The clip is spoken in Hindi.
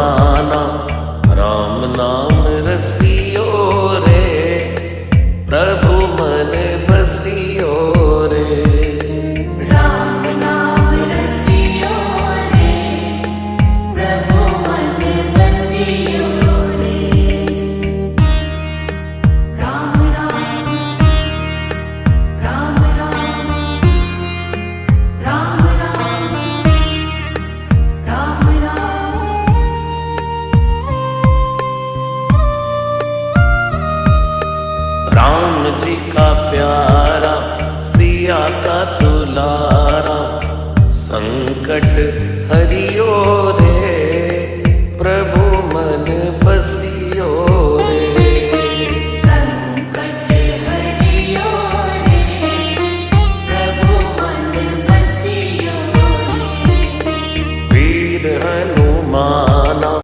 दीवाना, राम नाम रसियो रे, प्रभु मन बसियो रे। राम नाम रसियो रे, प्रभु मन बसियो रे। राम राम राम राम राम राम राम राम। राम जी का प्यारा, सिया का दुलारा, संकट